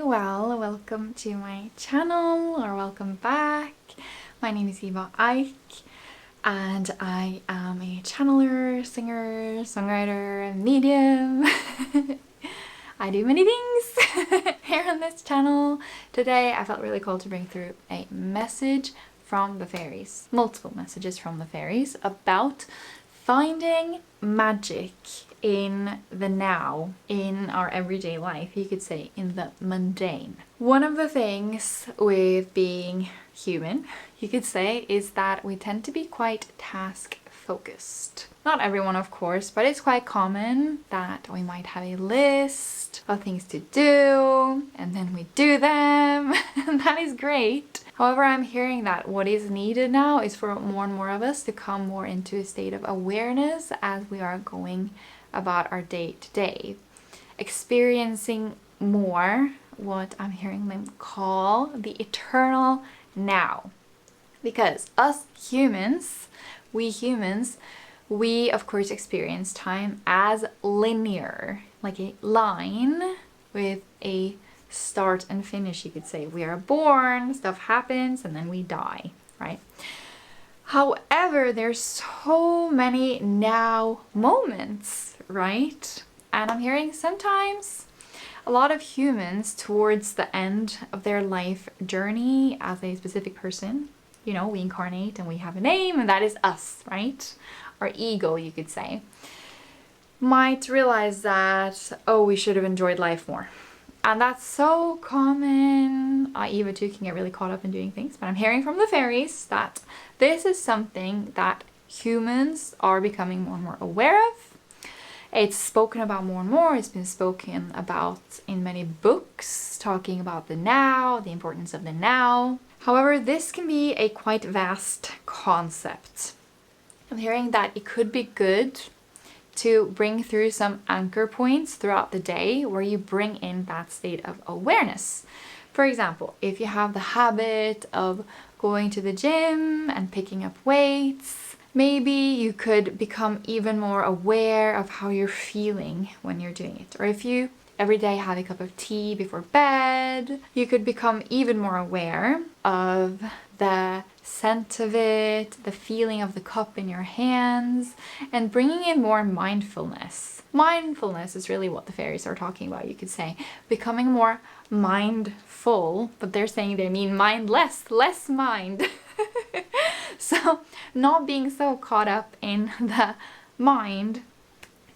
well, welcome to my channel, or welcome back. My name is Eva Eik and I am a channeler, singer, songwriter, medium. I do many things here on this channel. Today I felt really called to bring through a message from the fairies, multiple messages from the fairies about finding magic in the now, in our everyday life, you could say in the mundane. One of the things with being human, you could say, is that we tend to be quite task focused. Not everyone, of course, but it's quite common that we might have a list of things to do and then we do them and that is great. However, I'm hearing that what is needed now is for more and more of us to come more into a state of awareness as we are going about our day to day, experiencing more what I'm hearing them call the eternal now. Because us humans, we of course experience time as linear, like a line with a start and finish, you could say. We are born, stuff happens, and then we die, right? However, there's so many now moments, right? And I'm hearing sometimes a lot of humans towards the end of their life journey as a specific person, you know, we incarnate and we have a name, and that is us, right? Our ego, you could say, might realize that, oh, we should have enjoyed life more. And that's so common. I even too can get really caught up in doing things, but I'm hearing from the fairies that this is something that humans are becoming more and more aware of. It's spoken about more and more. It's been spoken about in many books, talking about the now, the importance of the now. However, this can be a quite vast concept. I'm hearing that it could be good to bring through some anchor points throughout the day where you bring in that state of awareness. For example, if you have the habit of going to the gym and picking up weights, maybe you could become even more aware of how you're feeling when you're doing it. Or if you every day have a cup of tea before bed, you could become even more aware of the scent of it, the feeling of the cup in your hands, and bringing in more mindfulness. Mindfulness is really what the fairies are talking about, you could say. Becoming more mindful, but they're saying they mean mindless, less mind. So not being so caught up in the mind,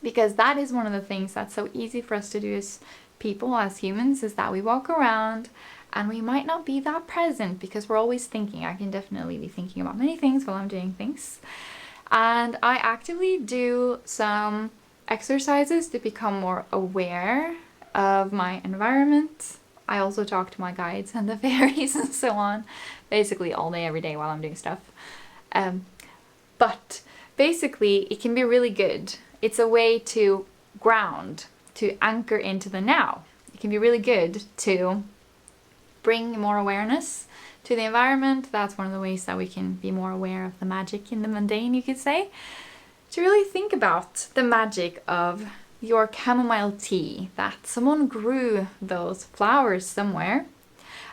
because that is one of the things that's so easy for us to do as people, as humans, is that we walk around and we might not be that present because we're always thinking. I can definitely be thinking about many things while I'm doing things. And I actively do some exercises to become more aware of my environment. I also talk to my guides and the fairies and so on, basically all day, every day while I'm doing stuff. But basically it can be really good. It's a way to ground, to anchor into the now. It can be really good to bring more awareness to the environment. That's one of the ways that we can be more aware of the magic in the mundane, you could say. To really think about the magic of your chamomile tea, that someone grew those flowers somewhere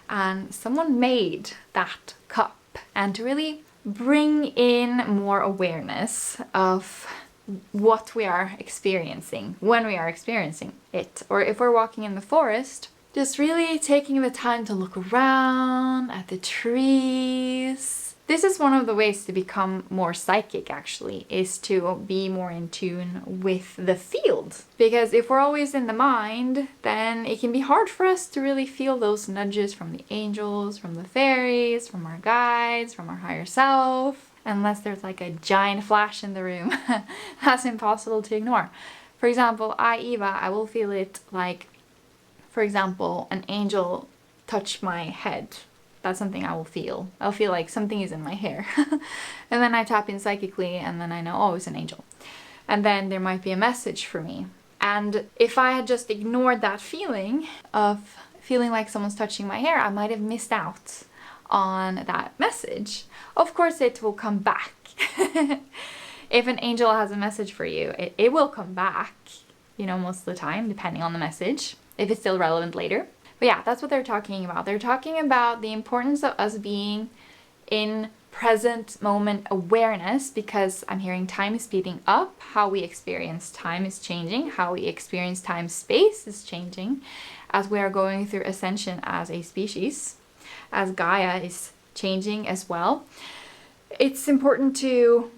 and someone made that cup, and to really bring in more awareness of what we are experiencing when we are experiencing it. Or if we're walking in the forest, just really taking the time to look around at the trees. This is one of the ways to become more psychic, actually, is to be more in tune with the field. Because if we're always in the mind, then it can be hard for us to really feel those nudges from the angels, from the fairies, from our guides, from our higher self. Unless there's like a giant flash in the room. That's impossible to ignore. For example, Eva, I will feel it like, for example, an angel touch my head. That's something I will feel. I'll feel like something is in my hair. And then I tap in psychically and then I know, oh, it's an angel. And then there might be a message for me. And if I had just ignored that feeling of feeling like someone's touching my hair, I might have missed out on that message. Of course it will come back. If an angel has a message for you, it will come back, you know, most of the time, depending on the message, if it's still relevant later. But yeah, that's what they're talking about. They're talking about the importance of us being in present moment awareness, because I'm hearing time is speeding up. How we experience time is changing. How we experience time space is changing as we are going through ascension as a species, as Gaia is changing as well. It's important to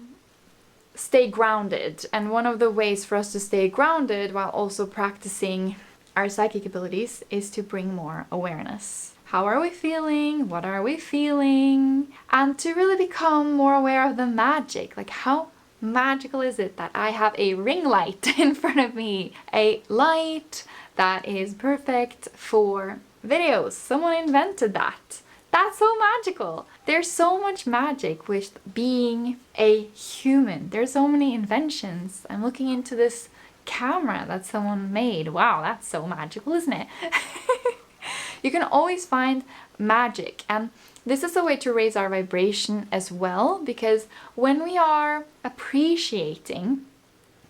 stay grounded, and one of the ways for us to stay grounded while also practicing our psychic abilities is to bring more awareness. How are we feeling? What are we feeling? And to really become more aware of the magic. Like, how magical is it that I have a ring light in front of me? A light that is perfect for videos. Someone invented that. That's so magical. There's so much magic with being a human. There's so many inventions. I'm looking into this camera that someone made. Wow, that's so magical, isn't it? You can always find magic, and this is a way to raise our vibration as well, because when we are appreciating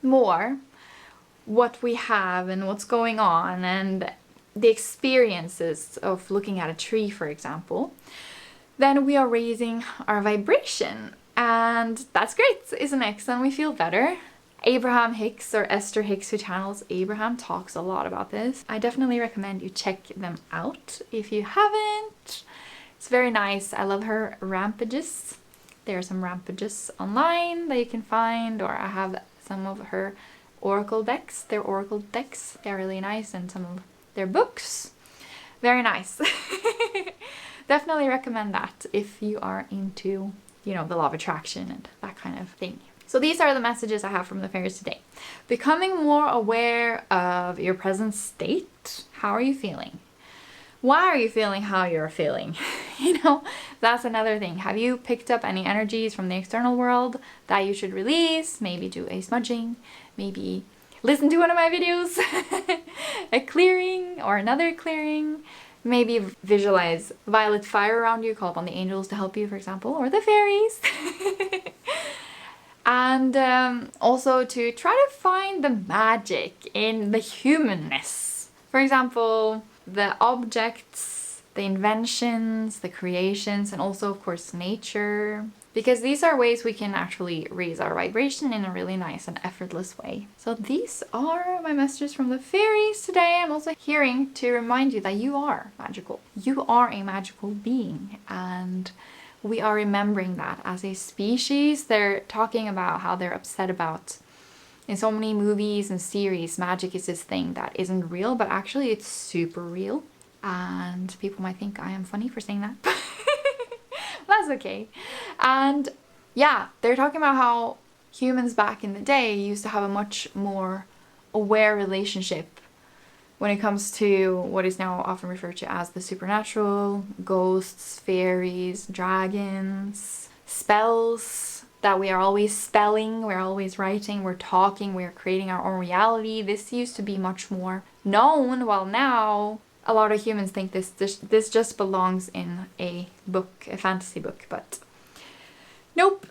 more what we have and what's going on and the experiences of looking at a tree, for example, then we are raising our vibration, and that's great, isn't it? Then we feel better. Abraham Hicks, or Esther Hicks, who channels Abraham, talks a lot about this. I definitely recommend you check them out if you haven't. It's very nice. I love her rampages. There are some rampages online that you can find, or I have some of her oracle decks. Their oracle decks, they're really nice, and some of their books. Very nice. Definitely recommend that if you are into, you know, the law of attraction and that kind of thing. So these are the messages I have from the fairies today. Becoming more aware of your present state. How are you feeling? Why are you feeling how you're feeling? You know, that's another thing. Have you picked up any energies from the external world that you should release? Maybe do a smudging, maybe listen to one of my videos, a clearing or another clearing. Maybe visualize violet fire around you, call upon the angels to help you, for example, or the fairies. And also to try to find the magic in the humanness. For example, the objects, the inventions, the creations, and also, of course, nature. Because these are ways we can actually raise our vibration in a really nice and effortless way. So these are my messages from the fairies today. I'm also hearing to remind you that you are magical. You are a magical being, and we are remembering that as a species. They're talking about how they're upset about, in so many movies and series, magic is this thing that isn't real, but actually it's super real. And people might think I am funny for saying that. That's okay. And yeah, they're talking about how humans back in the day used to have a much more aware relationship when it comes to what is now often referred to as the supernatural, ghosts, fairies, dragons, spells, that we are always spelling, we're always writing, we're talking, we're creating our own reality. This used to be much more known, while now a lot of humans think this just belongs in a book, a fantasy book, but nope.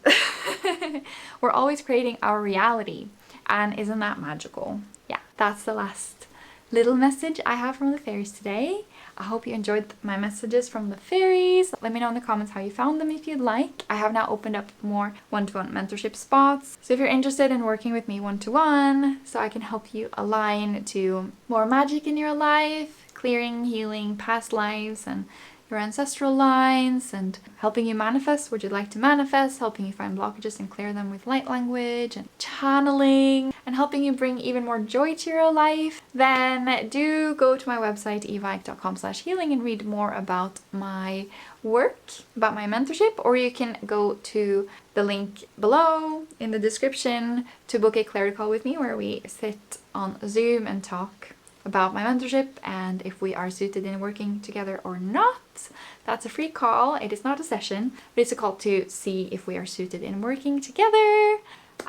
We're always creating our reality, and isn't that magical? Yeah, that's the last little message I have from the fairies today. I hope you enjoyed my messages from the fairies. Let me know in the comments how you found them if you'd like. I have now opened up more one-to-one mentorship spots. So if you're interested in working with me one-to-one, so I can help you align to more magic in your life, clearing, healing past lives and your ancestral lines, and helping you manifest what you'd like to manifest, helping you find blockages and clear them with light language and channeling, and helping you bring even more joy to your life, then do go to my website evaeik.com/healing and read more about my work, about my mentorship, or you can go to the link below in the description to book a clarity call with me, where we sit on Zoom and talk about my mentorship and if we are suited in working together or not. That's a free call. It is not a session, but it's a call to see if we are suited in working together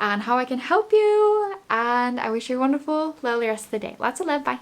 and how I can help you. And I wish you a wonderful, lovely rest of the day. Lots of love. Bye.